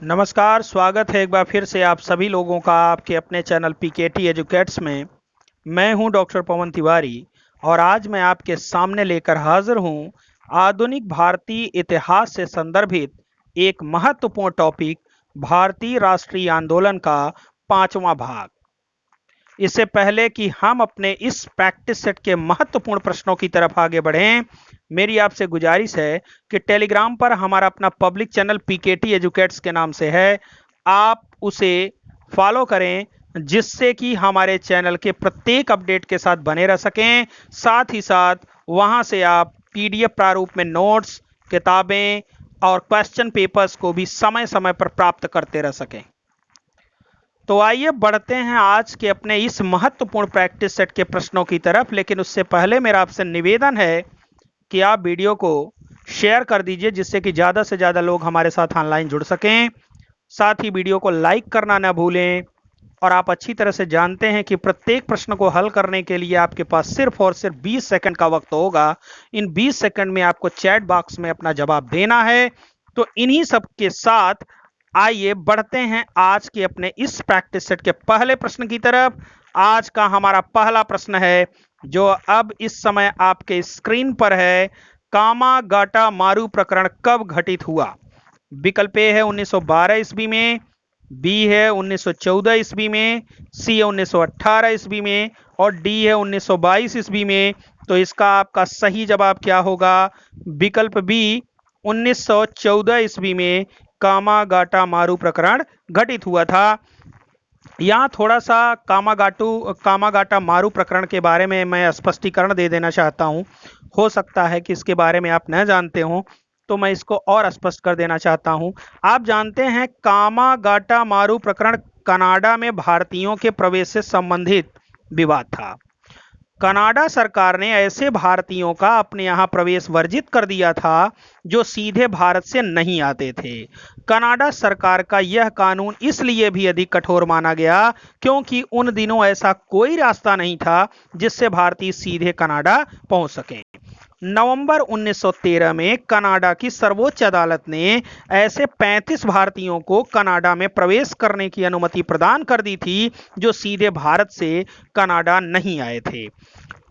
नमस्कार, स्वागत है एक बार फिर से आप सभी लोगों का आपके अपने चैनल पीकेटी एजुकेट्स में। मैं हूं डॉक्टर पवन तिवारी और आज मैं आपके सामने लेकर हाजिर हूं आधुनिक भारतीय इतिहास से संदर्भित एक महत्वपूर्ण टॉपिक भारतीय राष्ट्रीय आंदोलन का 5वां भाग। इससे पहले कि हम अपने इस प्रैक्टिस सेट के महत्वपूर्ण प्रश्नों की तरफ आगे बढ़ें, मेरी आपसे गुजारिश है कि टेलीग्राम पर हमारा अपना पब्लिक चैनल पीकेटी एजुकेट्स के नाम से है, आप उसे फॉलो करें जिससे कि हमारे चैनल के प्रत्येक अपडेट के साथ बने रह सकें। साथ ही साथ वहां से आप पीडीएफ प्रारूप में नोट्स, किताबें और क्वेश्चन पेपर्स को भी समय समय पर प्राप्त करते रह सकें। तो आइए बढ़ते हैं आज के अपने इस महत्वपूर्ण प्रैक्टिस सेट के प्रश्नों की तरफ। लेकिन उससे पहले मेरा आपसे निवेदन है कि आप वीडियो को शेयर कर दीजिए जिससे कि ज़्यादा से ज़्यादा लोग हमारे साथ ऑनलाइन जुड़ सकें। साथ ही वीडियो को लाइक करना ना भूलें। और आप अच्छी तरह से जानते हैं कि प्रत्येक प्रश्न को हल करने के लिए आपके पास सिर्फ और सिर्फ 20 सेकंड का वक्त होगा। इन 20 सेकंड में आपको चैट बॉक्स में अपना जवाब देना है। तो इन्हीं सब के साथ आइए बढ़ते हैं आज के अपने इस प्रैक्टिस सेट के पहले प्रश्न की तरफ। आज का हमारा पहला प्रश्न है जो अब इस समय आपके स्क्रीन पर है। कामागाटा मारू प्रकरण कब घटित हुआ? विकल्प ए है 1912 ईस्वी में, बी है 1914 ईस्वी में, सी है 1918 ईस्वी में और डी है 1922 ईस्वी में। तो इसका आपका सही जवाब क्या होगा? विकल्प बी 1914 ईस्वी में कामागाटा मारू प्रकरण घटित हुआ था। यहाँ थोड़ा सा कामागाटा मारू प्रकरण के बारे में मैं स्पष्टीकरण दे देना चाहता हूँ। हो सकता है कि इसके बारे में आप न जानते हो, तो मैं इसको और स्पष्ट कर देना चाहता हूँ। आप जानते हैं कामागाटा मारू प्रकरण कनाडा में भारतीयों के प्रवेश से संबंधित विवाद था। कनाडा सरकार ने ऐसे भारतीयों का अपने यहाँ प्रवेश वर्जित कर दिया था जो सीधे भारत से नहीं आते थे। कनाडा सरकार का यह कानून इसलिए भी अधिक कठोर माना गया क्योंकि उन दिनों ऐसा कोई रास्ता नहीं था जिससे भारतीय सीधे कनाडा पहुंच सकें। नवंबर 1913 में कनाडा की सर्वोच्च अदालत ने ऐसे 35 भारतीयों को कनाडा में प्रवेश करने की अनुमति प्रदान कर दी थी जो सीधे भारत से कनाडा नहीं आए थे।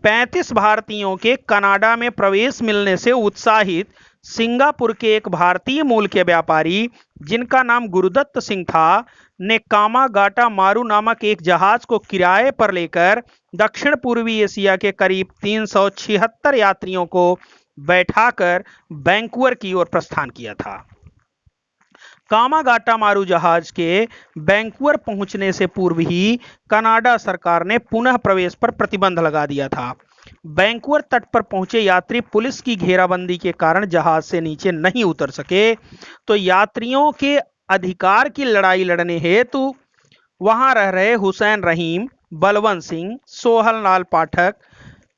35 भारतीयों के कनाडा में प्रवेश मिलने से उत्साहित सिंगापुर के एक भारतीय मूल के व्यापारी जिनका नाम गुरुदत्त सिंह था ने कामागाटा मारू नामक एक जहाज को किराए पर लेकर दक्षिण पूर्वी एशिया के करीब 376 यात्रियों को बैठाकर वैंकूवर की ओर प्रस्थान किया था। कामागाटा मारू जहाज के वैंकूवर पहुंचने से पूर्व ही कनाडा सरकार ने पुनः प्रवेश पर प्रतिबंध लगा दिया था। वैंकूवर तट पर पहुंचे यात्री पुलिस की घेराबंदी के कारण जहाज से नीचे नहीं उतर सके। तो यात्रियों के अधिकार की लड़ाई लड़ने हेतु वहां रह रहे हुसैन रहीम, बलवंत सिंह, सोहन लाल पाठक,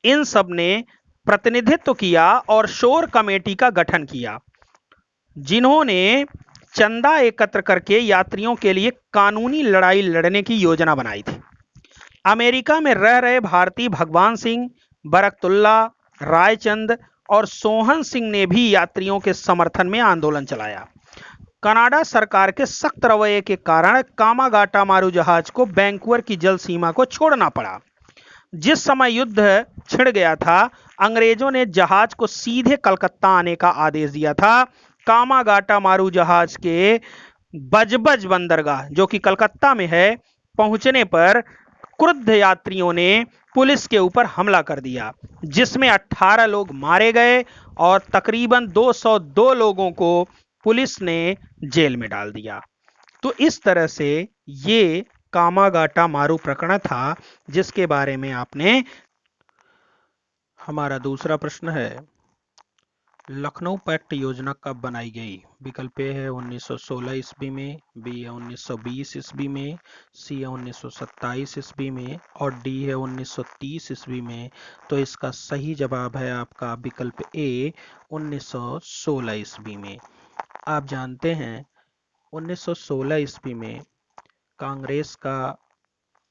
इन सब ने प्रतिनिधित्व किया और शोर कमेटी का गठन किया जिन्होंने चंदा एकत्र करके यात्रियों के लिए कानूनी लड़ाई लड़ने की योजना बनाई थी। अमेरिका में रह रहे भारतीय भगवान सिंह, बरकतुल्ला, रायचंद और सोहन सिंह ने भी यात्रियों के समर्थन में आंदोलन चलाया। कनाडा सरकार के सख्त रवैये के कारण कामागाटा मारू जहाज को वैंकूवर की जल सीमा को छोड़ना पड़ा। जिस समय युद्ध छिड़ गया था, अंग्रेजों ने जहाज को सीधे कलकत्ता आने का आदेश दिया था। कामागाटा मारू जहाज के बजबज बंदरगाह जो कि कलकत्ता में है पहुंचने पर क्रुद्ध यात्रियों ने पुलिस के ऊपर हमला कर दिया जिसमें 18 लोग मारे गए और तकरीबन 202 लोगों को पुलिस ने जेल में डाल दिया। तो इस तरह से ये कामागाटा मारू प्रकरण था जिसके बारे में आपने। हमारा दूसरा प्रश्न है, लखनऊ पैक्ट योजना कब बनाई गई? विकल्प ए है 1916 ईस्वी में, बी है 1920 ईस्वी में, सी है 1927 ईस्वी में और डी है 1930 ईस्वी में। तो इसका सही जवाब है आपका विकल्प ए 1916 ईस्वी में। आप जानते हैं 1916 ईस्वी में कांग्रेस का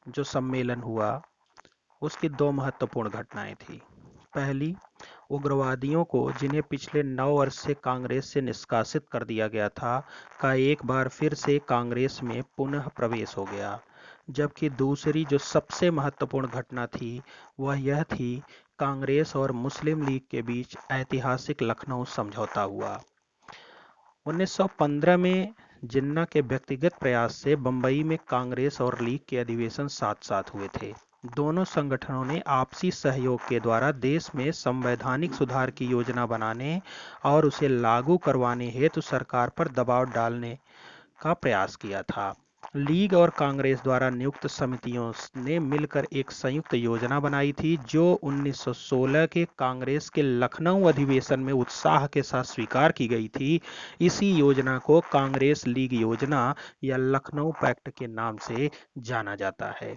जो सम्मेलन हुआ उसकी दो महत्वपूर्ण घटनाएं थी। पहली, उग्रवादियों को, जिन्हें पिछले 9 वर्ष से कांग्रेस से निष्कासित कर दिया गया था, का एक बार फिर से कांग्रेस में पुनः प्रवेश हो गया। जबकि दूसरी जो सबसे महत्वपूर्ण घटना थी वह यह थी, कांग्रेस और मुस्लिम लीग के बीच ऐतिहासिक लखनऊ समझौता हुआ। 1915 में जिन्ना के व्यक्तिगत प्रयास से बंबई में कांग्रेस और लीग के अधिवेशन साथ साथ हुए थे। दोनों संगठनों ने आपसी सहयोग के द्वारा देश में संवैधानिक सुधार की योजना बनाने और उसे लागू करवाने हेतु सरकार पर दबाव डालने का प्रयास किया था। लीग और कांग्रेस द्वारा नियुक्त समितियों ने मिलकर एक संयुक्त योजना बनाई थी, जो 1916 के कांग्रेस के लखनऊ अधिवेशन में उत्साह के साथ स्वीकार की गई थी। इसी योजना को कांग्रेस लीग योजना या लखनऊ पैक्ट के नाम से जाना जाता है।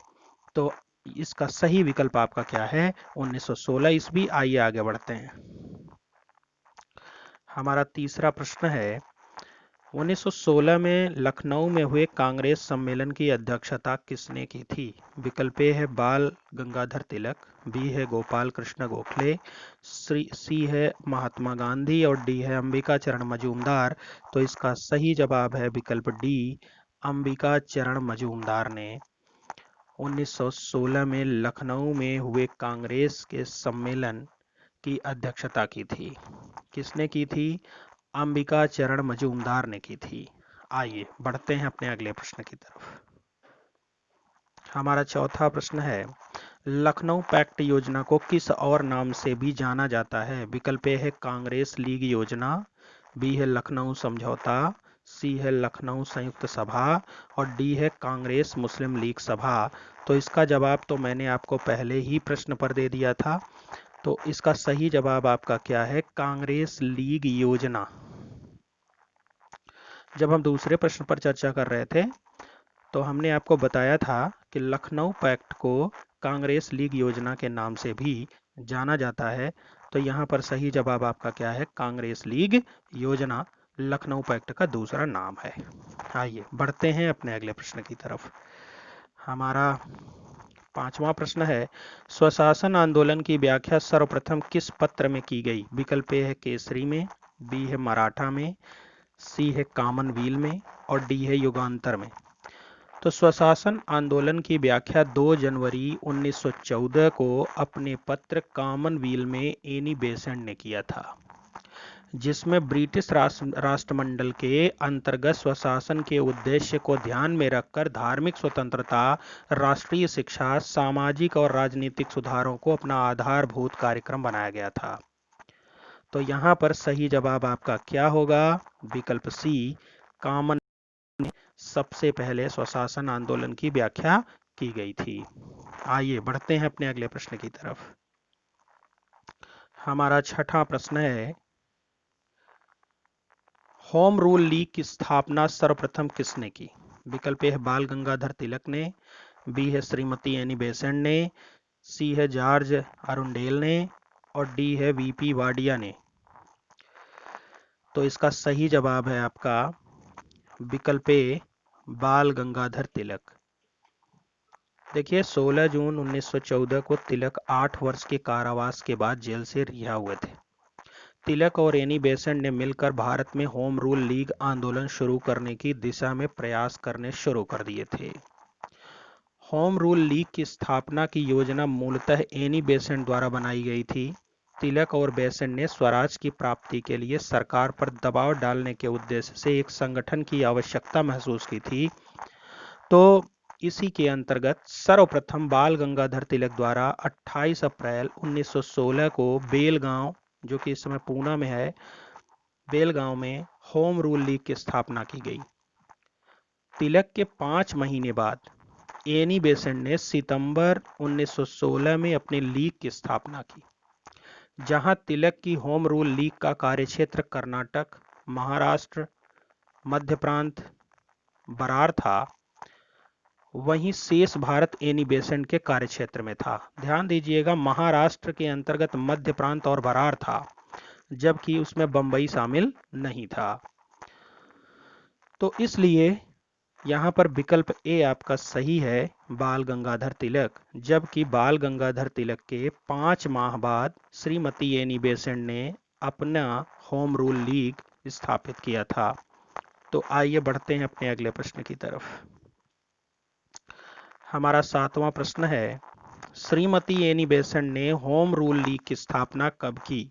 तो इसका सही विकल्प आपका क्या है? 1916 ईस्वी। आइए आगे बढ़ते हैं। हमारा तीसरा प्रश्न है, 1916 में लखनऊ में हुए कांग्रेस सम्मेलन की अध्यक्षता किसने की थी? विकल्प ए है बाल गंगाधर तिलक, बी है गोपाल कृष्ण गोखले, सी है महात्मा गांधी और डी है अंबिका चरण मजूमदार। तो इसका सही जवाब है विकल्प डी, अंबिका चरण मजूमदार ने 1916 में लखनऊ में हुए कांग्रेस के सम्मेलन की अध्यक्षता की थी। किसने की थी? अंबिका चरण मजूमदार ने की थी। आइए बढ़ते हैं अपने अगले प्रश्न की तरफ। हमारा चौथा प्रश्न है, लखनऊ पैक्ट योजना को किस और नाम से भी जाना जाता है? विकल्प ए है कांग्रेस लीग योजना, बी है लखनऊ समझौता, सी है लखनऊ संयुक्त सभा और डी है कांग्रेस मुस्लिम लीग सभा। तो इसका जवाब तो मैंने आपको पहले ही प्रश्न पर दे दिया था। तो इसका सही जवाब आपका क्या है? कांग्रेस लीग योजना। जब हम दूसरे प्रश्न पर चर्चा कर रहे थे तो हमने आपको बताया था कि लखनऊ पैक्ट को कांग्रेस लीग योजना के नाम से भी जाना जाता है। तो यहाँ पर सही जवाब आपका क्या है? कांग्रेस लीग योजना लखनऊ पैक्ट का दूसरा नाम है। आइए बढ़ते हैं अपने अगले प्रश्न की तरफ। हमारा पांचवा प्रश्न है, स्वशासन आंदोलन की व्याख्या सर्वप्रथम किस पत्र में की गई? विकल्प ए है केसरी में, बी है मराठा में, सी है कॉमनवेल्थ में और डी है युगांतर में। तो स्वशासन आंदोलन की व्याख्या 2 जनवरी 1914 को अपने पत्र कॉमनवेल्थ में एनी बेसेंट ने किया था, जिसमें ब्रिटिश राष्ट्रमंडल के अंतर्गत स्वशासन के उद्देश्य को ध्यान में रखकर धार्मिक स्वतंत्रता, राष्ट्रीय शिक्षा, सामाजिक और राजनीतिक सुधारों को अपना आधारभूत कार्यक्रम बनाया गया था। तो यहाँ पर सही जवाब आपका क्या होगा? विकल्प सी, कॉमन में सबसे पहले स्वशासन आंदोलन की व्याख्या की गई थी। आइए बढ़ते हैं अपने अगले प्रश्न की तरफ। हमारा छठा प्रश्न है, होम रूल लीग की स्थापना सर्वप्रथम किसने की? विकल्प ए है बाल गंगाधर तिलक ने, बी है श्रीमती एनी बेसेंट ने, सी है जॉर्ज अरुंडेल ने और डी है वीपी वाडिया ने। तो इसका सही जवाब है आपका विकल्प ए, बाल गंगाधर तिलक। देखिए 16 जून 1914 को तिलक 8 वर्ष के कारावास के बाद जेल से रिहा हुए थे। तिलक और एनी बेसेंट ने मिलकर भारत में होम रूल लीग आंदोलन शुरू करने की दिशा में प्रयास करने शुरू कर दिए थे। होम रूल लीग की स्थापना की योजना मूलतः एनी बेसेंट द्वारा बनाई गई थी। तिलक और बेसेंट ने स्वराज की प्राप्ति के लिए सरकार पर दबाव डालने के उद्देश्य से एक संगठन की आवश्यकता महसूस की थी। तो इसी के अंतर्गत सर्वप्रथम बाल गंगाधर तिलक द्वारा 28 अप्रैल 1916 को बेलगांव, जो कि इस समय पूना में है, बेलगांव में होम रूल लीग की स्थापना की गई। तिलक के 5 महीने बाद एनी बेसेंट ने सितंबर 1916 में अपनी लीग की स्थापना की। जहां तिलक की होम रूल लीग का कार्यक्षेत्र कर्नाटक, महाराष्ट्र, मध्य प्रांत, बरार था, वहीं शेष भारत एनी बेसेंट के कार्यक्षेत्र में था। ध्यान दीजिएगा, महाराष्ट्र के अंतर्गत मध्य प्रांत और बरार था, जबकि उसमें बंबई शामिल नहीं था। तो इसलिए यहां पर विकल्प ए आपका सही है बाल गंगाधर तिलक, जबकि बाल गंगाधर तिलक के 5 माह बाद श्रीमती एनी बेसेंट ने अपना होम रूल लीग स्थापित किया था। तो आइए बढ़ते हैं अपने अगले प्रश्न की तरफ। हमारा 7वां प्रश्न है, श्रीमती एनी बेसेंट ने होम रूल लीग की स्थापना कब की?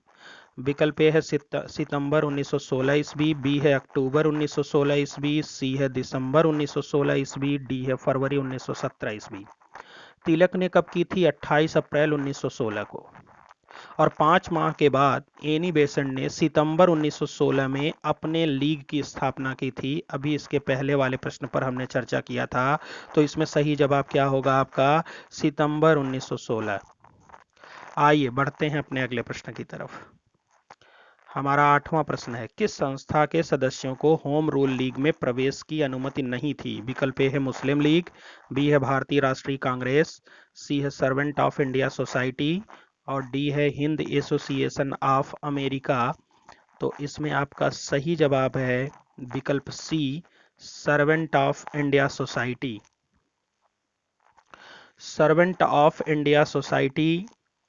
विकल्प ए है सितंबर 1916 ईस्वी, बी है अक्टूबर 1916 ईस्वी, सी है दिसंबर 1916 ईस्वी, डी है फरवरी 1917 ईस्वी। तिलक ने कब की थी? 28 अप्रैल 1916 को। और 5 माह के बाद एनी बेसेंट ने सितंबर 1916 में अपने लीग की स्थापना की थी। अभी इसके पहले वाले प्रश्न पर हमने चर्चा किया था, तो इसमें सही जवाब क्या होगा आपका? सितंबर 1916। आइए बढ़ते हैं अपने अगले प्रश्न की तरफ। हमारा 8वां प्रश्न है, किस संस्था के सदस्यों को होम रूल लीग में प्रवेश की अनुमति नहीं थी? विकल्प ए है मुस्लिम लीग, बी है भारतीय राष्ट्रीय कांग्रेस, सी है सर्वेंट ऑफ इंडिया सोसाइटी और डी है हिंद एसोसिएशन ऑफ अमेरिका। तो इसमें आपका सही जवाब है विकल्प C, servant of India society. Servant of India society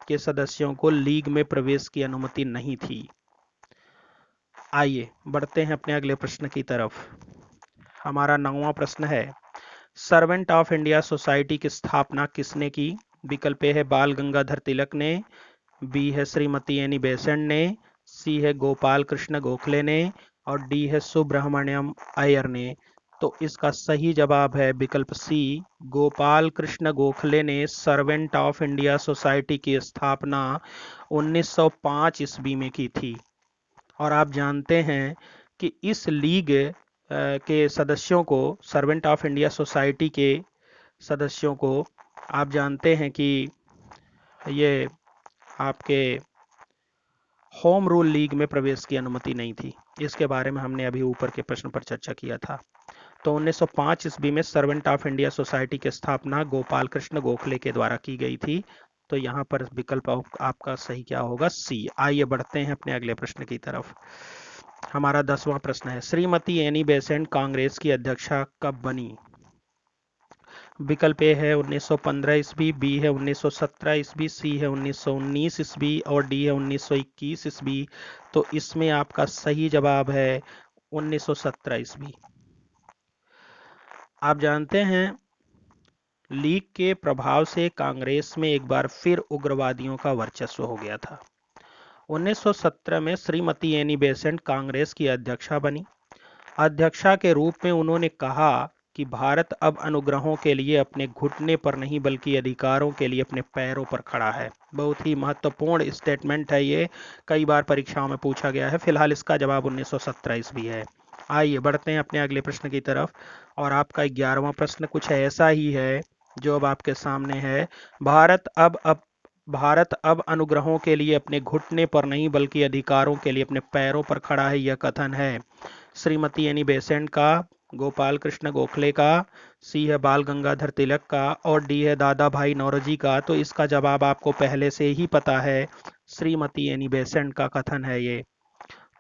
के सदस्यों को लीग में प्रवेश की अनुमति नहीं थी। आइए बढ़ते हैं अपने अगले प्रश्न की तरफ। हमारा 9वां प्रश्न है, सर्वेंट ऑफ इंडिया सोसाइटी की स्थापना किसने की? विकल्प ए है बाल गंगाधर तिलक ने, बी है श्रीमती एनी बेसेंट ने, सी है गोपाल कृष्ण गोखले ने और डी है सुब्रमण्यम अय्यर ने। तो इसका सही जवाब है विकल्प सी, गोपाल कृष्ण गोखले ने सर्वेंट ऑफ इंडिया सोसाइटी की स्थापना 1905 ईस्वी में की थी। और आप जानते हैं कि इस लीग के सदस्यों को, सर्वेंट ऑफ इंडिया सोसाइटी के सदस्यों को, आप जानते हैं कि ये आपके होम रूल लीग में प्रवेश की अनुमति नहीं थी। इसके बारे में हमने अभी ऊपर के प्रश्न पर चर्चा किया था। तो 1905 ईस्वी में सर्वेंट ऑफ इंडिया सोसाइटी की स्थापना गोपाल कृष्ण गोखले के द्वारा की गई थी। तो यहाँ पर विकल्प आपका सही क्या होगा? सी। आइए बढ़ते हैं अपने अगले प्रश्न की तरफ। हमारा 10वां प्रश्न है, श्रीमती एनी बेसेंट कांग्रेस की अध्यक्षा कब बनी? विकल्प ए है 1915 ईस्वी, बी है 1917 ईस्वी, सी है 1919 ईस्वी और डी है 1921 ईस्वी। तो इसमें आपका सही जवाब है 1917 ईस्वी। आप जानते हैं लीग के प्रभाव से कांग्रेस में एक बार फिर उग्रवादियों का वर्चस्व हो गया था। 1917 में श्रीमती एनी बेसेंट कांग्रेस की अध्यक्षा बनी। अध्यक्षा के रूप में उन्होंने कहा कि भारत अब अनुग्रहों के लिए अपने घुटने पर नहीं बल्कि अधिकारों के लिए अपने पैरों पर खड़ा है। बहुत ही महत्वपूर्ण स्टेटमेंट है ये, कई बार परीक्षाओं में पूछा गया है। फिलहाल इसका जवाब 1917 ईस्वी है। आइए बढ़ते हैं अपने अगले प्रश्न की तरफ। और आपका 11वां प्रश्न कुछ ऐसा ही है जो अब आपके सामने है। भारत अब अनुग्रहों के लिए अपने घुटने पर नहीं बल्कि अधिकारों के लिए अपने पैरों पर खड़ा है, यह कथन है श्रीमती एनी बेसेंट का, गोपाल कृष्ण गोखले का, सी है बाल गंगाधर तिलक का और डी है दादा भाई नौरोजी का। तो इसका जवाब आपको पहले से ही पता है, श्रीमती एनी बेसेंट का कथन है ये।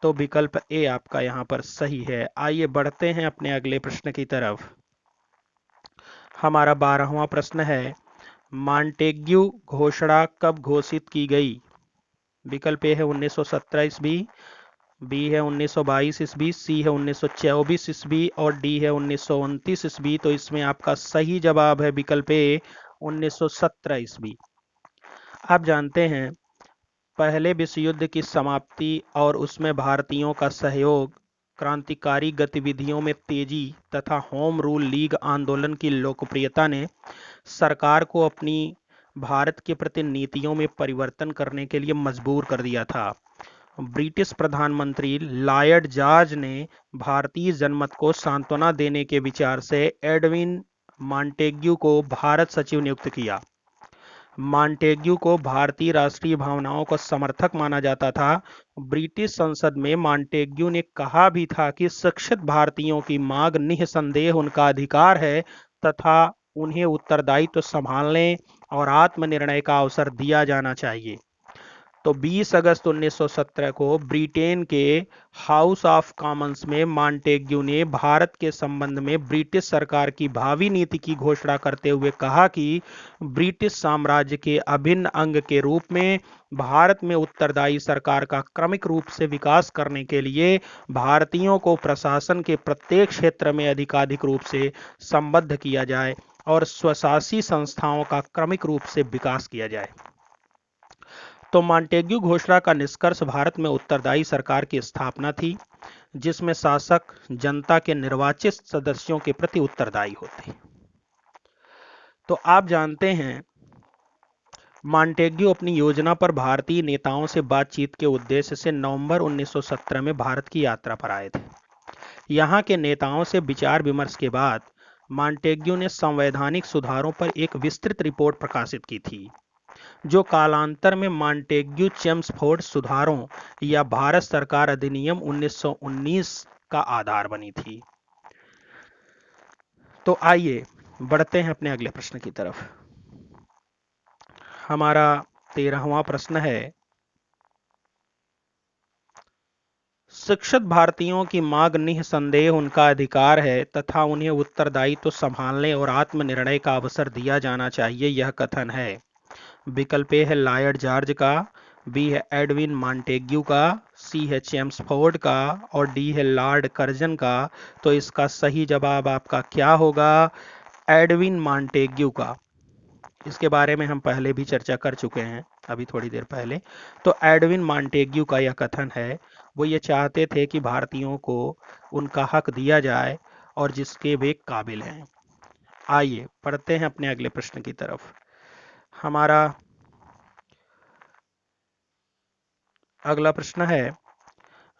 तो विकल्प ए आपका यहाँ पर सही है। आइए बढ़ते हैं अपने अगले प्रश्न की तरफ। हमारा 12वां प्रश्न है, मॉन्टेग्यू घोषणा कब घोषित की गई? विकल्प ए है 1917 ईस्वी, बी है 1922 ईस्वी, सी है 1924 ईस्वी और डी है 1929 ईस्वी। तो इसमें आपका सही जवाब है विकल्प ए, 1917 ईस्वी। आप जानते हैं पहले विश्व युद्ध की समाप्ति और उसमें भारतीयों का सहयोग, क्रांतिकारी गतिविधियों में तेजी तथा होम रूल लीग आंदोलन की लोकप्रियता ने सरकार को अपनी भारत के प्रति नीतियों में परिवर्तन करने के लिए मजबूर कर दिया था। ब्रिटिश प्रधानमंत्री लॉयड जॉर्ज ने भारतीय जनमत को सांत्वना देने के विचार से एडविन मॉन्टेग्यू को भारत सचिव नियुक्त किया। मॉन्टेग्यू को भारतीय राष्ट्रीय भावनाओं का समर्थक माना जाता था। ब्रिटिश संसद में मॉन्टेग्यू ने कहा भी था कि शिक्षित भारतीयों की मांग निःसंदेह उनका अधिकार है तथा उन्हें उत्तरदायित्व संभालने और आत्मनिर्णय का अवसर दिया जाना चाहिए। तो 20 अगस्त 1917 को ब्रिटेन के हाउस ऑफ कॉमन्स में मॉन्टेग्यू ने भारत के संबंध में ब्रिटिश सरकार की भावी नीति की घोषणा करते हुए कहा कि ब्रिटिश साम्राज्य के अभिन्न अंग के रूप में भारत में उत्तरदायी सरकार का क्रमिक रूप से विकास करने के लिए भारतीयों को प्रशासन के प्रत्येक क्षेत्र में अधिकाधिक रूप से संबद्ध किया जाए और स्वशासी संस्थाओं का क्रमिक रूप से विकास किया जाए। तो मॉन्टेग्यू घोषणा का निष्कर्ष भारत में उत्तरदायी सरकार की स्थापना थी, जिसमें शासक जनता के निर्वाचित सदस्यों के प्रति उत्तरदायी होते। तो आप जानते हैं मॉन्टेग्यू अपनी योजना पर भारतीय नेताओं से बातचीत के उद्देश्य से नवंबर 1917 में भारत की यात्रा पर आए थे। यहाँ के नेताओं से विचार विमर्श के बाद मॉन्टेग्यू ने संवैधानिक सुधारों पर एक विस्तृत रिपोर्ट प्रकाशित की थी, जो कालांतर में मॉन्टेग्यू चेम्सफोर्ड सुधारों या भारत सरकार अधिनियम 1919 का आधार बनी थी। तो आइए बढ़ते हैं अपने अगले प्रश्न की तरफ। हमारा 13वां प्रश्न है, शिक्षित भारतीयों की मांग निःसंदेह उनका अधिकार है तथा उन्हें उत्तरदायित्व संभालने और आत्मनिर्णय का अवसर दिया जाना चाहिए, यह कथन है। विकल्प ए है लॉर्ड जॉर्ज का, बी है एडविन मॉन्टेग्यू का, सी है चेम्सफोर्ड का और डी है लॉर्ड कर्जन का। तो इसका सही जवाब आपका क्या होगा? एडविन मॉन्टेग्यू का। इसके बारे में हम पहले भी चर्चा कर चुके हैं अभी थोड़ी देर पहले। तो एडविन मॉन्टेग्यू का यह कथन है, वो ये चाहते थे कि भारतीयों को उनका हक दिया जाए और जिसके वे काबिल हैं। आइए पढ़ते हैं अपने अगले प्रश्न की तरफ। हमारा अगला प्रश्न है,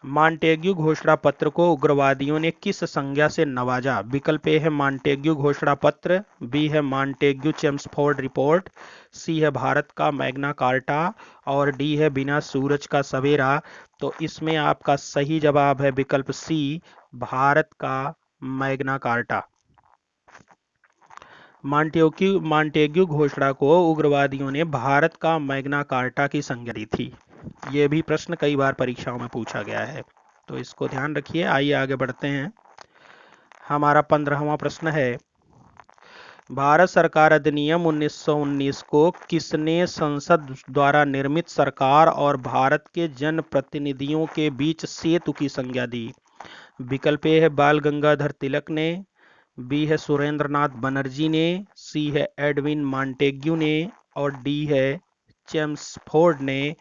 मॉन्टेग्यू घोषणा पत्र को उग्रवादियों ने किस संज्ञा से नवाजा? विकल्प ए है मॉन्टेग्यू घोषणा पत्र, बी है मॉन्टेग्यू चेम्सफोर्ड रिपोर्ट, सी है भारत का मैग्ना कार्टा और डी है बिना सूरज का सवेरा। तो इसमें आपका सही जवाब है विकल्प सी, भारत का मैग्ना कार्टा। मॉन्टेग्यू घोषणा को उग्रवादियों ने भारत का मैग्ना कार्टा की संज्ञा दी थी। ये भी प्रश्न कई बार परीक्षाओं में पूछा गया है, तो इसको ध्यान रखिए। आइए आगे बढ़ते हैं। हमारा 15वां प्रश्न है, भारत सरकार अधिनियम 1919 को किसने संसद द्वारा निर्मित सरकार और भारत के जनप्रतिनिधियों के बीच सेतु की संज्ञा दी? विकल्प ए है बाल गंगाधर तिलक ने, बी है सुरेंद्रनाथ बनर्जी ने, सी है एडविन मॉन्टेग्यू ने और डी है चेम्सफोर्ड ने।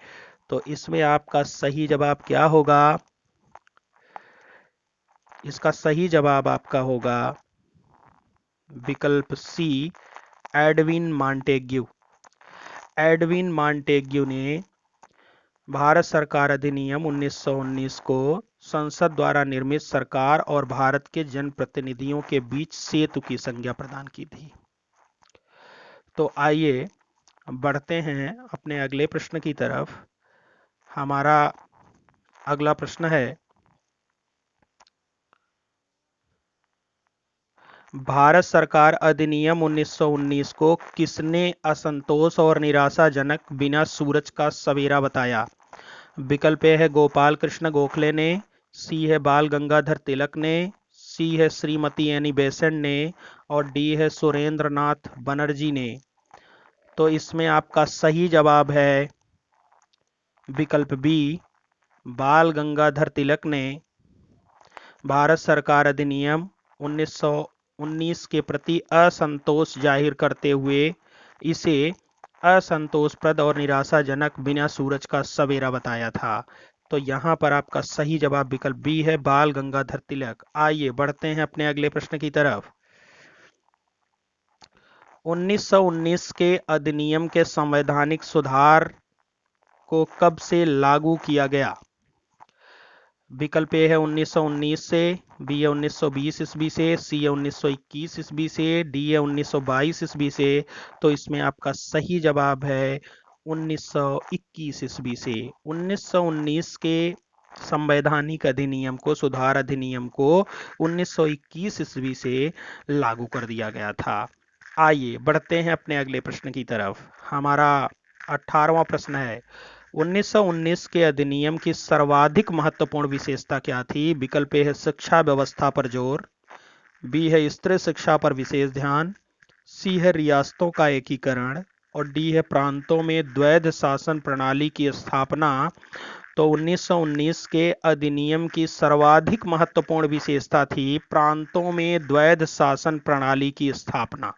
तो इसमें आपका सही जवाब क्या होगा? इसका सही जवाब आपका होगा विकल्प सी, एडविन मॉन्टेग्यू। एडविन मॉन्टेग्यू ने भारत सरकार अधिनियम 1919 को संसद द्वारा निर्मित सरकार और भारत के जनप्रतिनिधियों के बीच सेतु की संज्ञा प्रदान की थी। तो आइए बढ़ते हैं अपने अगले प्रश्न की तरफ। हमारा अगला प्रश्न है, भारत सरकार अधिनियम 1919 को किसने असंतोष और निराशाजनक बिना सूरज का सवेरा बताया? विकल्प ए है गोपाल कृष्ण गोखले ने, सी है बाल गंगाधर तिलक ने, सी है श्रीमती एनी बेसेंट ने और डी है सुरेंद्रनाथ बनर्जी ने। तो इसमें आपका सही जवाब है विकल्प बी, बाल गंगाधर तिलक ने भारत सरकार अधिनियम 1919 के प्रति असंतोष जाहिर करते हुए इसे असंतोषप्रद और निराशाजनक बिना सूरज का सवेरा बताया था। तो यहाँ पर आपका सही जवाब विकल्प बी है, बाल गंगाधर तिलक। आइए बढ़ते हैं अपने अगले प्रश्न की तरफ। 1919 के अधिनियम के संवैधानिक सुधार को कब से लागू किया गया? विकल्प ए है 1919 से, बी है 1920 ईस्वी से, सी है 1921 ईस्वी से, डी है 1922 ईस्वी से। तो इसमें आपका सही जवाब है 1921 ईस्वी से। 1919 के संवैधानिक अधिनियम को, सुधार अधिनियम को 1921 ईस्वी से लागू कर दिया गया था। आइए बढ़ते हैं अपने अगले प्रश्न की तरफ। हमारा 18वां प्रश्न है, 1919 के अधिनियम की सर्वाधिक महत्वपूर्ण विशेषता क्या थी? विकल्प ए है शिक्षा व्यवस्था पर जोर, बी है स्त्री शिक्षा पर विशेष ध्यान, सी है रियासतों का एकीकरण और डी है प्रांतों में द्वैध शासन प्रणाली की स्थापना। तो 1919 के अधिनियम की सर्वाधिक महत्वपूर्ण विशेषता थी प्रांतों में द्वैध शासन प्रणाली की स्थापना।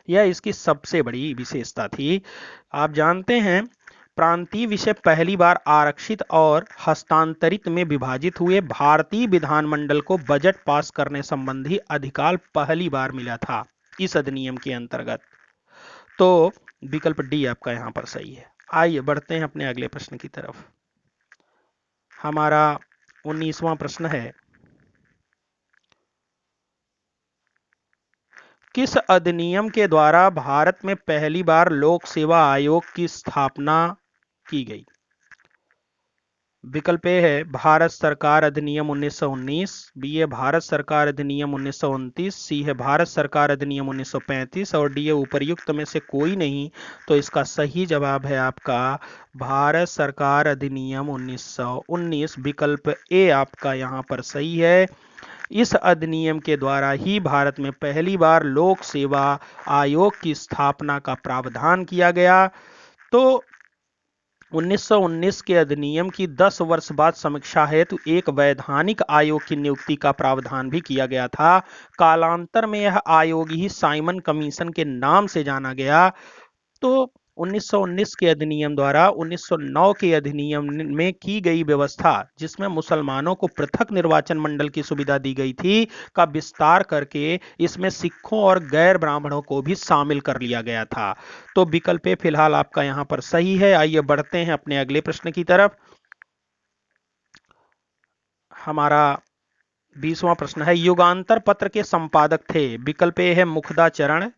यह इसकी सबसे बड़ी विशेषता थी। आप जानते हैं प्रांतीय विषय पहली बार आरक्षित और हस्तांतरित में विभाजित हुए। भारतीय विधानमंडल को बजट पास करने संबंधी अधिकार पहली बार मिला था इस अधिनियम के अंतर्गत। तो विकल्प डी आपका यहां पर सही है। आइए बढ़ते हैं अपने अगले प्रश्न की तरफ। हमारा 19वां प्रश्न है, किस अधिनियम के द्वारा भारत में पहली बार लोक सेवा आयोग की स्थापना की गई? विकल्प ए है भारत सरकार अधिनियम 1919, बी है भारत सरकार अधिनियम 1929, सी है भारत सरकार अधिनियम 1935 और डी है उपर्युक्त में से कोई नहीं। तो इसका सही जवाब है आपका भारत सरकार अधिनियम 1919। विकल्प ए आपका यहां पर सही है। इस अधिनियम के द्वारा ही भारत में पहली बार लोक सेवा आयोग की स्थापना का प्रावधान किया गया। तो 1919 के अधिनियम की 10 वर्ष बाद समीक्षा हेतु एक वैधानिक आयोग की नियुक्ति का प्रावधान भी किया गया था। कालांतर में यह आयोग ही साइमन कमीशन के नाम से जाना गया। तो 1919 के अधिनियम द्वारा 1909 के अधिनियम में की गई व्यवस्था, जिसमें मुसलमानों को पृथक निर्वाचन मंडल की सुविधा दी गई थी, का विस्तार करके इसमें सिखों और गैर ब्राह्मणों को भी शामिल कर लिया गया था। तो विकल्प ए फिलहाल आपका यहां पर सही है। आइए बढ़ते हैं अपने अगले प्रश्न की तरफ। हमारा 20वां प्रश्न है, युगांतर पत्र के संपादक थे? विकल्प ए है मुखदाचरण,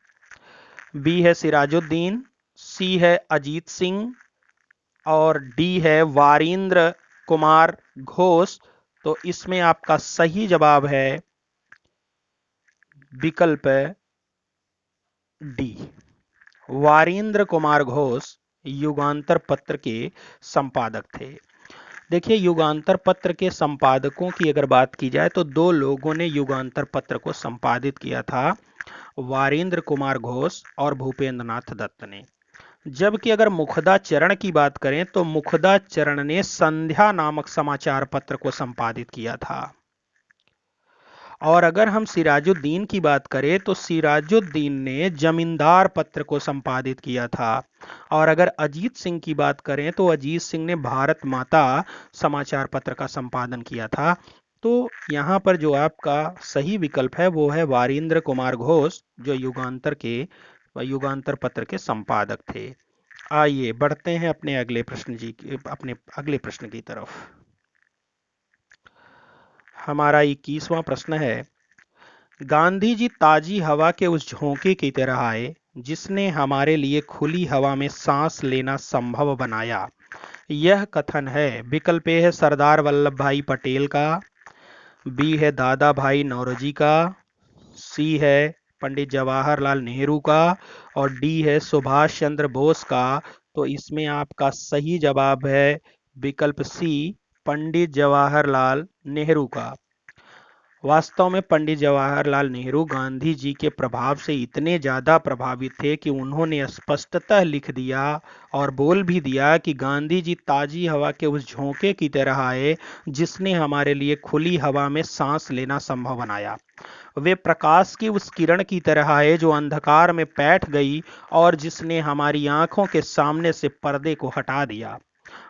बी है सिराजुद्दीन, सी है अजीत सिंह और डी है वारिंद्र कुमार घोष। तो इसमें आपका सही जवाब है विकल्प डी, वारिंद्र कुमार घोष युगांतर पत्र के संपादक थे। देखिए, युगांतर पत्र के संपादकों की अगर बात की जाए तो दो लोगों ने युगांतर पत्र को संपादित किया था, वारिंद्र कुमार घोष और भूपेंद्र नाथ दत्त ने। जबकि अगर मुखदाचरण की बात करें तो मुखदाचरण ने संध्या नामक समाचार पत्र को संपादित किया था। और अगर हम सिराजुद्दीन की बात करें तो सिराजुद्दीन ने जमींदार पत्र को संपादित किया था। और अगर अजीत सिंह की बात करें तो अजीत सिंह ने भारत माता समाचार पत्र का संपादन किया था। तो यहाँ पर जो आपका सही विकल्प है वो है वारिंद्र कुमार घोष, जो युगांतर पत्र के संपादक थे। आइए बढ़ते हैं अपने अगले प्रश्न की तरफ। हमारा 21वां प्रश्न है, गांधी जी ताजी हवा के उस झोंके की तरह आए जिसने हमारे लिए खुली हवा में सांस लेना संभव बनाया। यह कथन है, विकल्प ए है सरदार वल्लभ भाई पटेल का, बी है दादा भाई नौरोजी का, सी है पंडित जवाहरलाल नेहरू का और डी है सुभाष चंद्र बोस का। तो इसमें आपका सही जवाब है विकल्प सी, पंडित जवाहरलाल नेहरू का। वास्तव में पंडित जवाहरलाल नेहरू गांधी जी के प्रभाव से इतने ज्यादा प्रभावित थे कि उन्होंने स्पष्टतः लिख दिया और बोल भी दिया कि गांधी जी ताजी हवा के उस झोंके की तरह आए जिसने हमारे लिए खुली हवा में सांस लेना संभव बनाया। वे प्रकाश की उस किरण की तरह आए जो अंधकार में बैठ गई और जिसने हमारी आंखों के सामने से पर्दे को हटा दिया।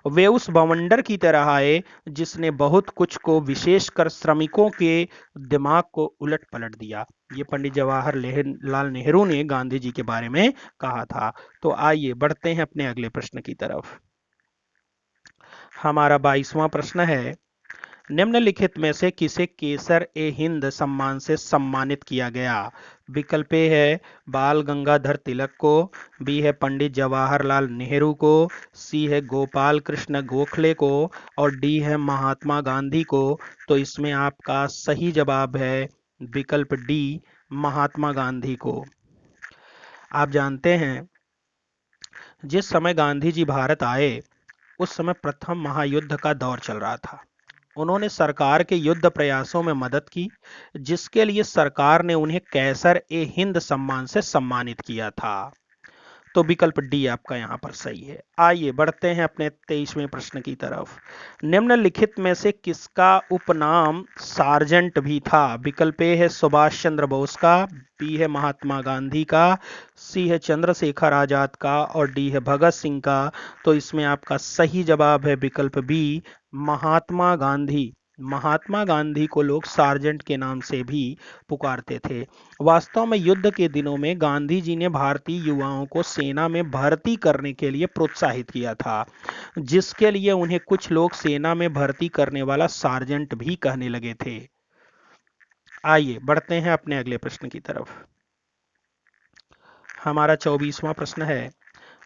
वे उस बवंडर की तरह आए जिसने बहुत कुछ को, विशेषकर श्रमिकों के दिमाग को उलट पलट दिया। ये पंडित जवाहरलाल नेहरू ने गांधी जी के बारे में कहा था। तो आइए बढ़ते हैं अपने अगले प्रश्न की तरफ। हमारा 22वां प्रश्न है, निम्नलिखित में से किसे केसर ए हिंद सम्मान से सम्मानित किया गया? विकल्प ए है बाल गंगाधर तिलक को, बी है पंडित जवाहरलाल नेहरू को, सी है गोपाल कृष्ण गोखले को और डी है महात्मा गांधी को। तो इसमें आपका सही जवाब है विकल्प डी, महात्मा गांधी को। आप जानते हैं जिस समय गांधी जी भारत आए उस समय प्रथम महायुद्ध का दौर चल रहा था। उन्होंने सरकार के युद्ध प्रयासों में मदद की, जिसके लिए सरकार ने उन्हें कैसर ए हिंद सम्मान से सम्मानित किया था। तो विकल्प डी आपका यहाँ पर सही है। आइए बढ़ते हैं अपने 23वें प्रश्न की तरफ। निम्नलिखित में से किसका उपनाम सार्जेंट भी था? विकल्प ए है सुभाष चंद्र बोस का, बी है महात्मा गांधी का, सी है चंद्रशेखर आजाद का और डी है भगत सिंह का। तो इसमें आपका सही जवाब है विकल्प बी, महात्मा गांधी। महात्मा गांधी को लोग सार्जेंट के नाम से भी पुकारते थे। वास्तव में युद्ध के दिनों में गांधी जी ने भारतीय युवाओं को सेना में भर्ती करने के लिए प्रोत्साहित किया था, जिसके लिए उन्हें कुछ लोग सेना में भर्ती करने वाला सार्जेंट भी कहने लगे थे। आइए बढ़ते हैं अपने अगले प्रश्न की तरफ। हमारा 24वां प्रश्न है,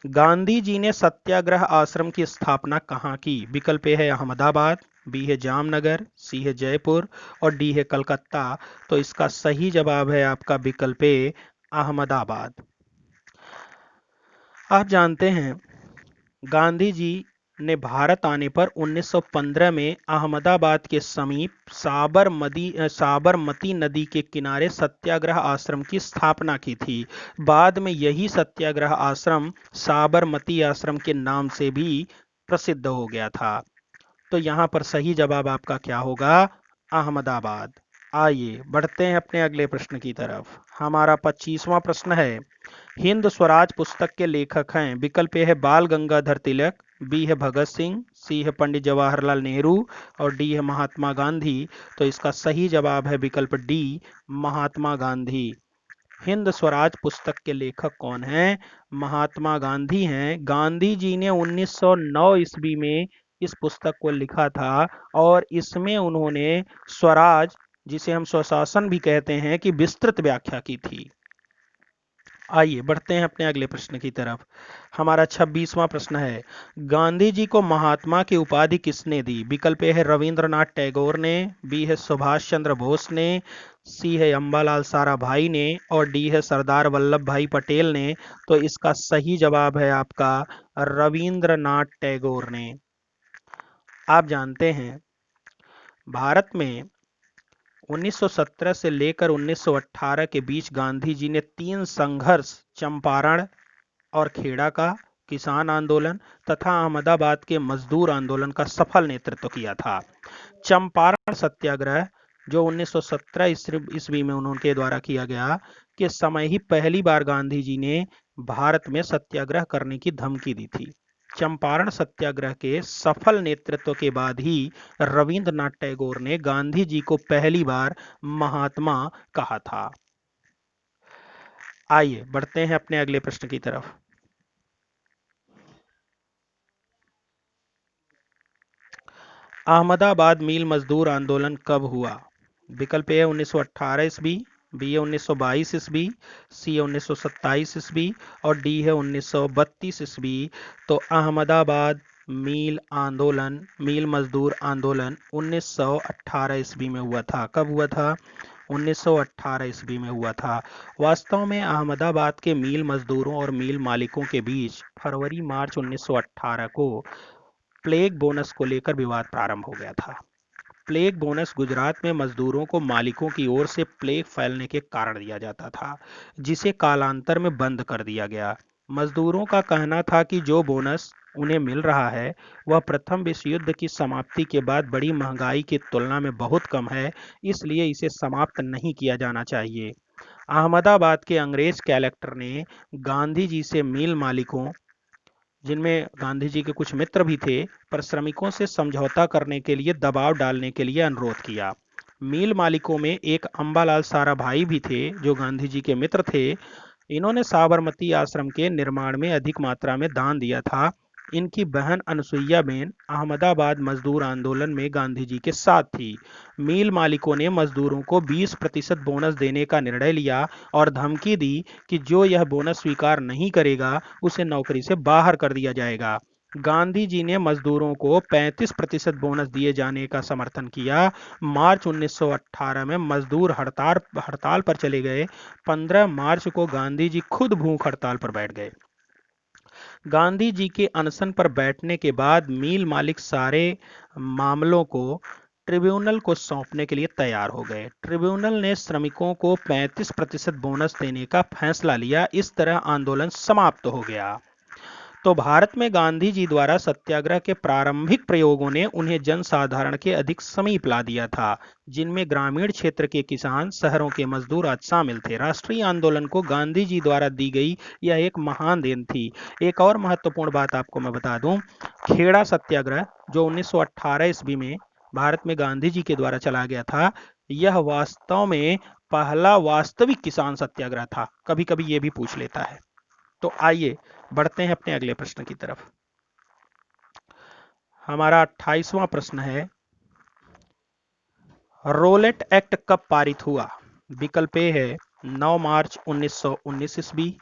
गांधी जी ने सत्याग्रह आश्रम की स्थापना कहाँ की? विकल्प ए है अहमदाबाद, बी है जामनगर, सी है जयपुर और डी है कलकत्ता। तो इसका सही जवाब है आपका विकल्प ए, अहमदाबाद। आप जानते हैं गांधी जी ने भारत आने पर 1915 में अहमदाबाद के समीप साबरमती नदी के किनारे सत्याग्रह आश्रम की स्थापना की थी। बाद में यही सत्याग्रह आश्रम साबरमती आश्रम के नाम से भी प्रसिद्ध हो गया था। तो यहाँ पर सही जवाब आपका क्या होगा? अहमदाबाद। आइए बढ़ते हैं अपने अगले प्रश्न की तरफ। हमारा 25वां प्रश्न है, हिंद स्वराज पुस्तक के लेखक हैं? विकल्प ए है बाल गंगाधर तिलक, बी है भगत सिंह, सी है पंडित जवाहरलाल नेहरू और डी है महात्मा गांधी। तो इसका सही जवाब है विकल्प डी, महात्मा गांधी। हिंद स्वराज पुस्तक के लेखक कौन हैं? महात्मा गांधी हैं। गांधी जी ने 1909 ईस्वी में इस पुस्तक को लिखा था और इसमें उन्होंने स्वराज, जिसे हम स्वशासन भी कहते हैं, की विस्तृत व्याख्या की थी। आइए बढ़ते हैं अपने अगले प्रश्न की तरफ। हमारा 26वां प्रश्न है, गांधी जी को महात्मा की उपाधि किसने दी? विकल्प ए है रविंद्रनाथ टैगोर ने, बी है सुभाष चंद्र बोस ने, सी है अंबालाल साराभाई ने और डी है सरदार वल्लभ भाई पटेल ने। तो इसका सही जवाब है आपका रविंद्रनाथ टैगोर ने। आप जानते हैं भारत में 1917 से लेकर 1918 के बीच गांधी जी ने 3 संघर्ष, चंपारण और खेड़ा का, किसान आंदोलन तथा अहमदाबाद के मजदूर आंदोलन का सफल नेतृत्व किया था। चंपारण सत्याग्रह जो 1917 ईस्वी में उनके द्वारा किया गया के समय ही पहली बार गांधी जी ने भारत में सत्याग्रह करने की धमकी दी थी। चंपारण सत्याग्रह के सफल नेतृत्व के बाद ही रविंद्रनाथ टैगोर ने गांधी जी को पहली बार महात्मा कहा था। आइए बढ़ते हैं अपने अगले प्रश्न की तरफ। अहमदाबाद मिल मजदूर आंदोलन कब हुआ? विकल्प ए 1918 ईस्वी, बी है 1922 ईस्वी, सी है 1927 ईस्वी और डी है 1932 ईस्वी। तो अहमदाबाद मिल आंदोलन, मिल मजदूर आंदोलन 1918 ईस्वी में हुआ था। कब हुआ था? 1918 ईस्वी में हुआ था। वास्तव में अहमदाबाद के मिल मजदूरों और मिल मालिकों के बीच फरवरी मार्च 1918 को प्लेग बोनस को लेकर विवाद प्रारंभ हो गया था। प्लेग बोनस गुजरात में मजदूरों को मालिकों की ओर से प्लेग फैलने के कारण दिया जाता था, जिसे कालांतर में बंद कर दिया गया। मजदूरों का कहना था कि जो बोनस उन्हें मिल रहा है वह प्रथम विश्व युद्ध की समाप्ति के बाद बड़ी महंगाई की तुलना में बहुत कम है, इसलिए इसे समाप्त नहीं किया जाना चाहिए। अहमदाबाद के अंग्रेज कलेक्टर ने गांधी जी से मिल मालिकों, जिनमें गांधी जी के कुछ मित्र भी थे, पर श्रमिकों से समझौता करने के लिए दबाव डालने के लिए अनुरोध किया। मिल मालिकों में एक अंबालाल साराभाई भी थे जो गांधी जी के मित्र थे। इन्होंने साबरमती आश्रम के निर्माण में अधिक मात्रा में दान दिया था। इनकी बहन अनसुईया बेन अहमदाबाद मजदूर आंदोलन में गांधी जी के साथ थी। मिल मालिकों ने मजदूरों को 20% बोनस देने का निर्णय लिया और धमकी दी कि जो यह बोनस स्वीकार नहीं करेगा उसे नौकरी से बाहर कर दिया जाएगा। गांधी जी ने मजदूरों को 35% बोनस दिए जाने का समर्थन किया। मार्च 1918 में मजदूर हड़ताल पर चले गए। 15 मार्च को गांधी जी खुद भूख हड़ताल पर बैठ गए। गांधी जी के अनशन पर बैठने के बाद मिल मालिक सारे मामलों को ट्रिब्यूनल को सौंपने के लिए तैयार हो गए। ट्रिब्यूनल ने श्रमिकों को 35% बोनस देने का फैसला लिया। इस तरह आंदोलन समाप्त हो गया। तो भारत में गांधी जी द्वारा सत्याग्रह के प्रारंभिक प्रयोगों ने उन्हें जनसाधारण के अधिक समीप ला दिया था, जिनमें ग्रामीण क्षेत्र के किसान, शहरों के मजदूर आदि शामिल थे। राष्ट्रीय आंदोलन को गांधी जी द्वारा दी गई यह एक महान देन थी। एक और महत्वपूर्ण बात आपको मैं बता दूं, खेड़ा सत्याग्रह जो 1918 ईस्वी में भारत में गांधी जी के द्वारा चला गया था, यह वास्तव में पहला वास्तविक किसान सत्याग्रह था। कभी कभी ये भी पूछ लेता है। तो आइए बढ़ते हैं अपने अगले प्रश्न की तरफ। हमारा 28वां प्रश्न है, रोलेट एक्ट कब पारित हुआ? विकल्प ए है 9 मार्च 1919 ईस्वी,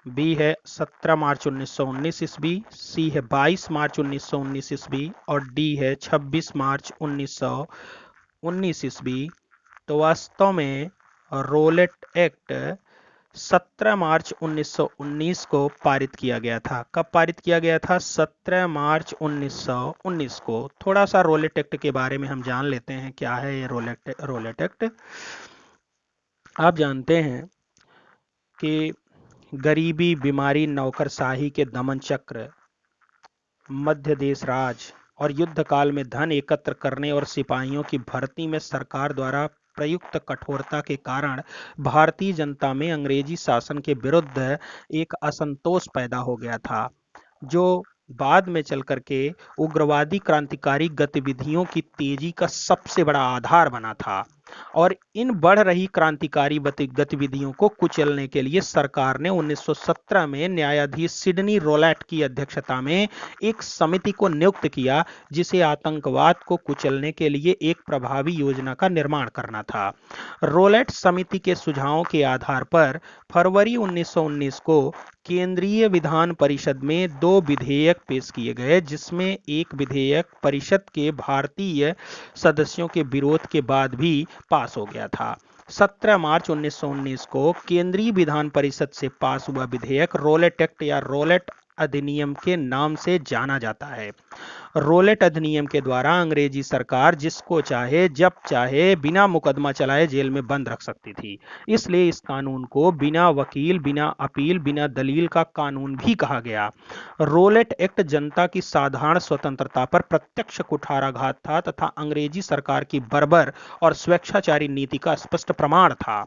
बी है 17 मार्च 1919 ईस्वी, सी है 22 मार्च 1919 ईस्वी और डी है 26 मार्च 1919 ईस्वी। तो वास्तव में रोलेट एक्ट 17 मार्च 1919 को पारित किया गया था। कब पारित किया गया था? 17 मार्च 1919 को। थोड़ा सा रोलेट एक्ट के बारे में हम जान लेते हैं, क्या है ये रोलेट एक्ट। आप जानते हैं कि गरीबी, बीमारी, नौकरशाही के दमन चक्र, मध्य देश राज और युद्ध काल में धन एकत्र करने और सिपाहियों की भर्ती में सरकार द्वारा प्रयुक्त कठोरता के कारण भारतीय जनता में अंग्रेजी शासन के विरुद्ध एक असंतोष पैदा हो गया था, जो बाद में चल करके उग्रवादी क्रांतिकारी गतिविधियों की तेजी का सबसे बड़ा आधार बना था। और इन बढ़ रही क्रांतिकारी गतिविधियों को कुचलने के लिए सरकार ने 1917 में न्यायाधीश सिडनी रोलेट की अध्यक्षता में एक समिति को नियुक्त किया, जिसे आतंकवाद को कुचलने के लिए एक प्रभावी योजना का निर्माण करना था। रोलेट समिति के सुझावों के आधार पर फरवरी 1919 को केंद्रीय विधान परिषद में 2 विधेयक पेश किए गए, जिसमें एक विधेयक परिषद के भारतीय सदस्यों के विरोध के बाद भी पास हो गया था। 17 मार्च 1919 को केंद्रीय विधान परिषद से पास हुआ विधेयक रोलेट एक्ट या रोलेट अधिनियम के नाम से जाना जाता है। रोलेट अधिनियम के द्वारा अंग्रेजी सरकार जिसको चाहे जब चाहे बिना मुकदमा चलाए जेल में बंद रख सकती थी। इसलिए इस कानून को बिना वकील, बिना अपील, बिना दलील का कानून भी कहा गया। रोलेट एक्ट जनता की साधारण स्वतंत्रता पर प्रत्यक्ष कुठाराघात था तथा अंग्रेजी सरकार की बर्बर और स्वेच्छाचारी नीति का स्पष्ट प्रमाण था।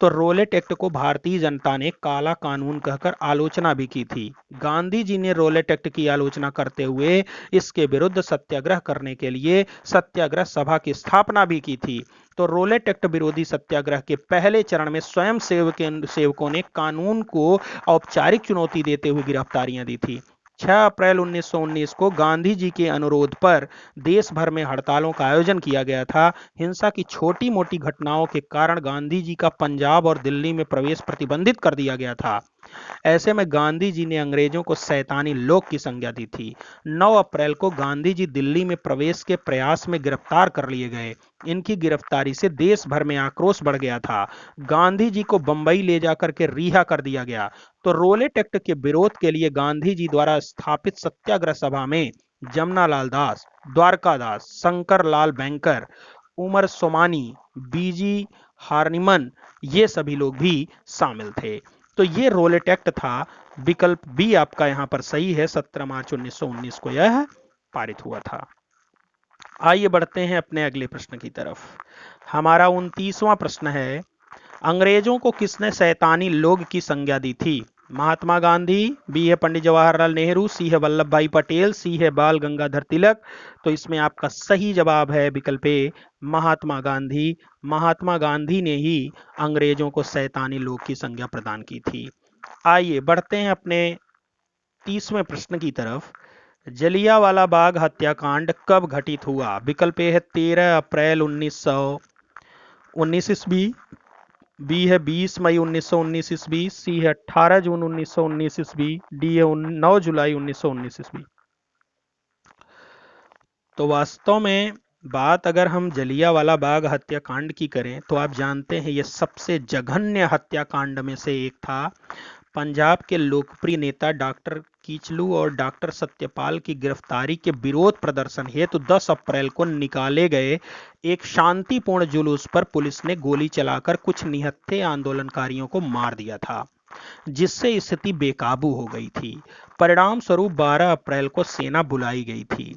तो रोलेट एक्ट को भारतीय जनता ने काला कानून कहकर आलोचना भी की थी। गांधी जी ने रोलेट एक्ट की आलोचना करते हुए इसके विरुद्ध सत्याग्रह करने के लिए सत्याग्रह सभा की स्थापना भी की थी। तो रोलेट एक्ट विरोधी सत्याग्रह के पहले चरण में स्वयं सेवकों ने कानून को औपचारिक चुनौती देते हुए गिरफ्तारियां दी थी। 6 अप्रैल 1919 को गांधी जी के अनुरोध पर देश भर में हड़तालों का आयोजन किया गया था। हिंसा की छोटी मोटी घटनाओं के कारण गांधी जी का पंजाब और दिल्ली में प्रवेश प्रतिबंधित कर दिया गया था। ऐसे में गांधी जी ने अंग्रेजों को शैतानी लोग की संज्ञा दी थी। 9 अप्रैल को गांधी जी दिल्ली में प्रवेश के प्रयास में गिरफ्तार कर लिए गए। इनकी गिरफ्तारी से देश भर में आक्रोश बढ़ गया था। गांधी जी को बंबई ले जाकर के रिहा कर दिया गया। तो रोलेट एक्ट के विरोध के लिए गांधी जी द्वारा स्थापित सत्याग्रह सभा में जमनालाल दास, द्वारका दास, शंकर लाल बैंकर, उमर सोमानी, बीजी हार्निमन, ये सभी लोग भी शामिल थे। तो ये रोलेट एक्ट था। विकल्प बी आपका यहां पर सही है। 17 मार्च 1919 को यह पारित हुआ था। आइए बढ़ते हैं अपने अगले प्रश्न की तरफ। हमारा 29वां प्रश्न है, अंग्रेजों को किसने शैतानी लोग की संज्ञा दी थी? महात्मा गांधी, बी है पंडित जवाहरलाल नेहरू, सी है वल्लभ भाई पटेल, सी है बाल गंगाधर तिलक। तो इसमें आपका सही जवाब है विकल्प ए, महात्मा गांधी। महात्मा गांधी ने ही अंग्रेजों को शैतानी लोग की संज्ञा प्रदान की थी। आइए बढ़ते हैं अपने 30वें प्रश्न की तरफ। जलियांवाला बाग हत्याकांड कब घटित हुआ? विकल्प ए है 13 अप्रैल 1919 ईस्वी, बी है 20 मई 1919 ईस्वी, सी है 18 जून 1919 ईस्वी, डी है 9 जुलाई 1919 ईस्वी। तो वास्तव में बात अगर हम जलियांवाला बाग हत्याकांड की करें तो आप जानते हैं ये सबसे जघन्य हत्याकांड में से एक था। पंजाब के लोकप्रिय नेता डॉक्टर कीचलू और डॉक्टर सत्यपाल की गिरफ्तारी के विरोध प्रदर्शन हेतु 10 अप्रैल को निकाले गए एक शांतिपूर्ण जुलूस पर पुलिस ने गोली चलाकर कुछ निहत्थे आंदोलनकारियों को मार दिया था, जिससे स्थिति बेकाबू हो गई थी। परिणाम स्वरूप 12 अप्रैल को सेना बुलाई गई थी।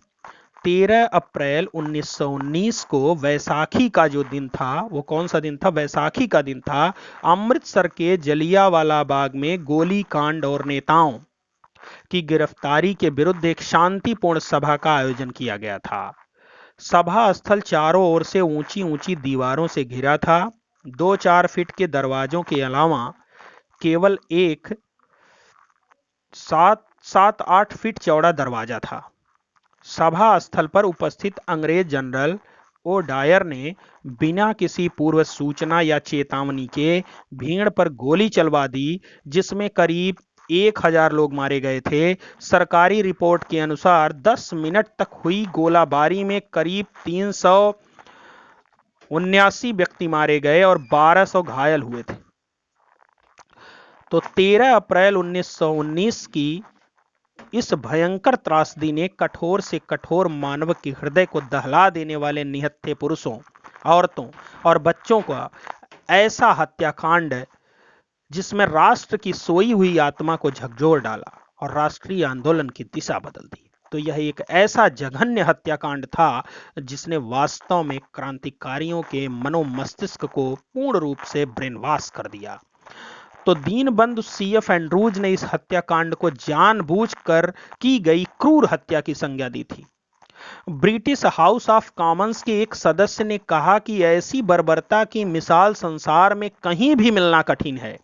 13 अप्रैल 1919 को वैसाखी का जो दिन था, वो कौन सा दिन था? वैसाखी का दिन था। अमृतसर के जलियांवाला बाग में गोली कांड और नेताओं की गिरफ्तारी के विरुद्ध एक शांतिपूर्ण सभा का आयोजन किया गया था। सभा स्थल चारों ओर से ऊंची ऊंची दीवारों से घिरा था। 2-4 फीट के दरवाजों के अलावा केवल एक 7-8 फीट चौड़ा दरवाजा था। सभा स्थल पर उपस्थित अंग्रेज जनरल ओ डायर ने बिना किसी पूर्व सूचना या चेतावनी के भीड़ पर गोली चलवा दी, जिसमें करीब 1000 लोग मारे गए थे। सरकारी रिपोर्ट के अनुसार 10 मिनट तक हुई गोलाबारी में करीब 379 व्यक्ति मारे गए और 1200 घायल हुए थे। तो 13 अप्रैल 1919 की इस भयंकर त्रासदी ने कठोर से कठोर मानव के हृदय को दहला देने वाले निहत्थे पुरुषों, औरतों और बच्चों का ऐसा हत्याकांड जिसमें राष्ट्र की सोई हुई आत्मा को झकझोर डाला और राष्ट्रीय आंदोलन की दिशा बदल दी। तो यह एक ऐसा जघन्य हत्याकांड था जिसने वास्तव में क्रांतिकारियों के मनोमस्तिष्क को पूर्ण रूप से ब्रेनवॉश कर दिया। तो दीनबंधु सीएफ एंड्रूज ने इस हत्याकांड को जानबूझकर की गई क्रूर हत्या की संज्ञा दी थी। ब्रिटिश हाउस ऑफ कॉमन्स के एक सदस्य ने कहा कि ऐसी बर्बरता की मिसाल संसार में कहीं भी मिलना कठिन है,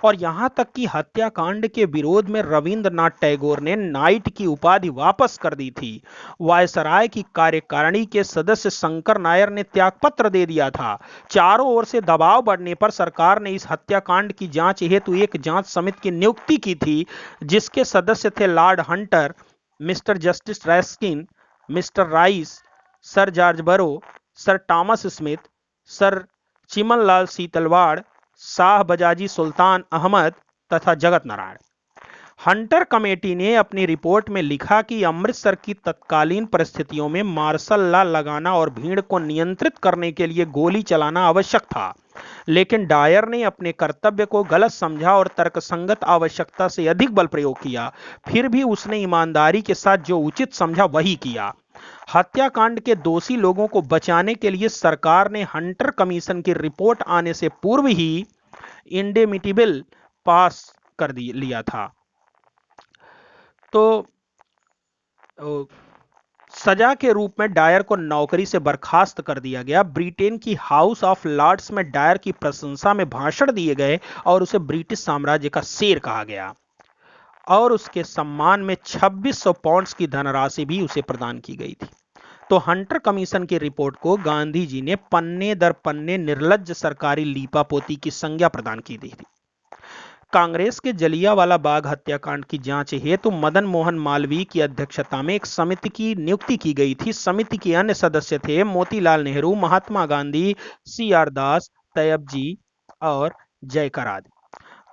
और यहां तक कि हत्याकांड के विरोध में रविंद्रनाथ टैगोर ने नाइट की उपाधि वापस कर दी थी। वायसराय की कार्यकारिणी के सदस्य शंकर नायर ने त्यागपत्र दे दिया था। चारों ओर से दबाव बढ़ने पर सरकार ने इस हत्याकांड की जांच हेतु एक जांच समिति की नियुक्ति की थी, जिसके सदस्य थे lord Hunter, mister justice Ruskin, mister Rice, sir George Barrow, sir Thomas Smith, sir Chimanlal Setalvad, Shah बजाजी सुल्तान अहमद तथा जगत नारायण। हंटर कमेटी ने अपनी रिपोर्ट में लिखा कि अमृतसर की तत्कालीन परिस्थितियों में मार्शल लॉ लगाना और भीड़ को नियंत्रित करने के लिए गोली चलाना आवश्यक था, लेकिन डायर ने अपने कर्तव्य को गलत समझा और तर्कसंगत आवश्यकता से अधिक बल प्रयोग किया। फिर भी उसने ईमानदारी के साथ जो उचित समझा वही किया। हत्याकांड के दोषी लोगों को बचाने के लिए सरकार ने हंटर कमीशन की रिपोर्ट आने से पूर्व ही इंडेमिटी बिल पास कर लिया था। तो सजा के रूप में डायर को नौकरी से बर्खास्त कर दिया गया। ब्रिटेन की हाउस ऑफ लॉर्ड्स में डायर की प्रशंसा में भाषण दिए गए और उसे ब्रिटिश साम्राज्य का शेर कहा गया, और उसके सम्मान में 2600 पाउंड्स की धनराशि भी उसे प्रदान की गई थी। तो हंटर कमीशन की रिपोर्ट को गांधी जी ने पन्ने दर पन्ने निर्लज्ज सरकारी लीपापोती की संज्ञा प्रदान की थी। कांग्रेस के जलियांवाला बाग हत्याकांड की जांच हेतु मदन मोहन मालवीय की अध्यक्षता में एक समिति की नियुक्ति की गई थी। समिति के अन्य सदस्य थे मोतीलाल नेहरू, महात्मा गांधी, CR दास, तैयब जी और जयकर आदि।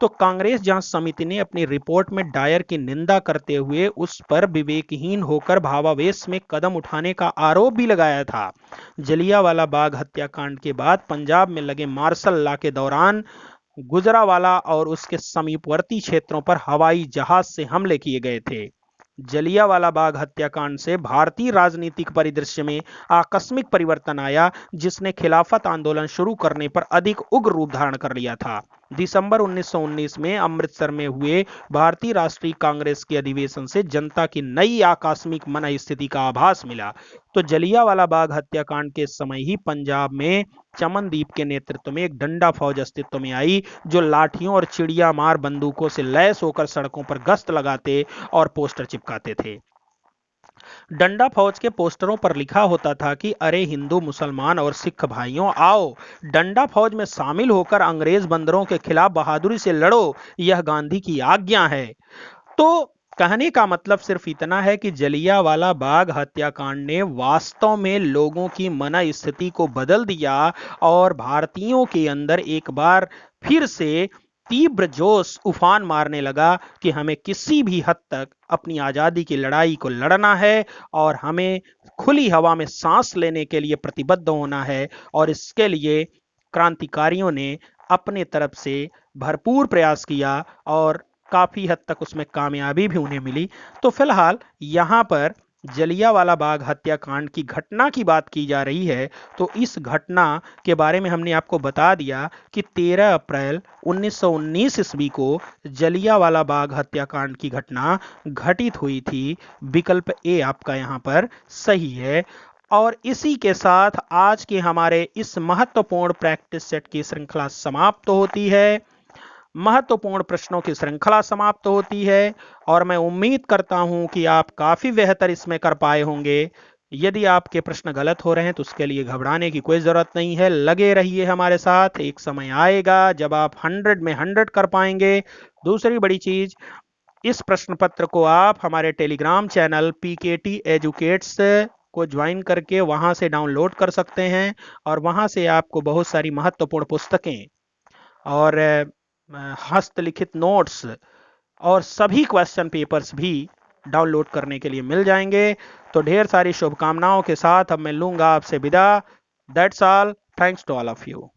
तो कांग्रेस जांच समिति ने अपनी रिपोर्ट में डायर की निंदा करते हुए उस पर विवेकहीन होकर भावावेश में कदम उठाने का आरोप भी लगाया था। जलियांवाला बाग हत्याकांड के बाद पंजाब में लगे मार्शल लॉ के दौरान गुजरांवाला और उसके समीपवर्ती क्षेत्रों पर हवाई जहाज से हमले किए गए थे। जलियांवाला बाग हत्याकांड से भारतीय राजनीतिक परिदृश्य में आकस्मिक परिवर्तन आया, जिसने खिलाफत आंदोलन शुरू करने पर अधिक उग्र रूप धारण कर लिया था। दिसंबर 1919 में अमृतसर में हुए भारतीय राष्ट्रीय कांग्रेस के अधिवेशन से जनता की नई आकस्मिक मन स्थिति का आभास मिला। तो जलियांवाला बाग हत्याकांड के समय ही पंजाब में चमनदीप के नेतृत्व में एक डंडा फौज अस्तित्व में आई, जो लाठियों और चिड़िया मार बंदूकों से लैस होकर सड़कों पर गश्त लगाते और पोस्टर चिपकाते थे। डंडा फौज के पोस्टरों पर लिखा होता था कि अरे हिंदू, मुसलमान और सिख भाइयों, आओ डंडा फौज में शामिल होकर अंग्रेज बंदरों के खिलाफ बहादुरी से लड़ो, यह गांधी की आज्ञा है। तो कहने का मतलब सिर्फ इतना है कि जलियांवाला बाग हत्याकांड ने वास्तव में लोगों की मन स्थिति को बदल दिया और भारतीयों के अंदर एक बार फिर से तीव्र जोश उफान मारने लगा कि हमें किसी भी हद तक अपनी आज़ादी की लड़ाई को लड़ना है और हमें खुली हवा में सांस लेने के लिए प्रतिबद्ध होना है। और इसके लिए क्रांतिकारियों ने अपने तरफ से भरपूर प्रयास किया और काफ़ी हद तक उसमें कामयाबी भी उन्हें मिली। तो फिलहाल यहाँ पर जलियांवाला बाग हत्याकांड की घटना की बात की जा रही है। तो इस घटना के बारे में हमने आपको बता दिया कि 13 अप्रैल 1919 ईस्वी को जलियांवाला बाग हत्याकांड की घटना घटित हुई थी। विकल्प ए आपका यहाँ पर सही है। और इसी के साथ आज के हमारे इस महत्वपूर्ण प्रैक्टिस सेट की श्रृंखला समाप्त होती है। महत्वपूर्ण प्रश्नों की श्रृंखला समाप्त होती है और मैं उम्मीद करता हूं कि आप काफी बेहतर इसमें कर पाए होंगे। यदि आपके प्रश्न गलत हो रहे हैं तो उसके लिए घबराने की कोई जरूरत नहीं है। लगे रहिए हमारे साथ, एक समय आएगा जब आप 100 में 100 कर पाएंगे। दूसरी बड़ी चीज, इस प्रश्न पत्र को आप हमारे टेलीग्राम चैनल पीकेटी एजुकेट्स को ज्वाइन करके वहां से डाउनलोड कर सकते हैं और वहां से आपको बहुत सारी महत्वपूर्ण पुस्तकें और हस्तलिखित नोट्स और सभी क्वेश्चन पेपर्स भी डाउनलोड करने के लिए मिल जाएंगे। तो ढेर सारी शुभकामनाओं के साथ अब मैं लूंगा आपसे विदा। That's all, thanks to all of you.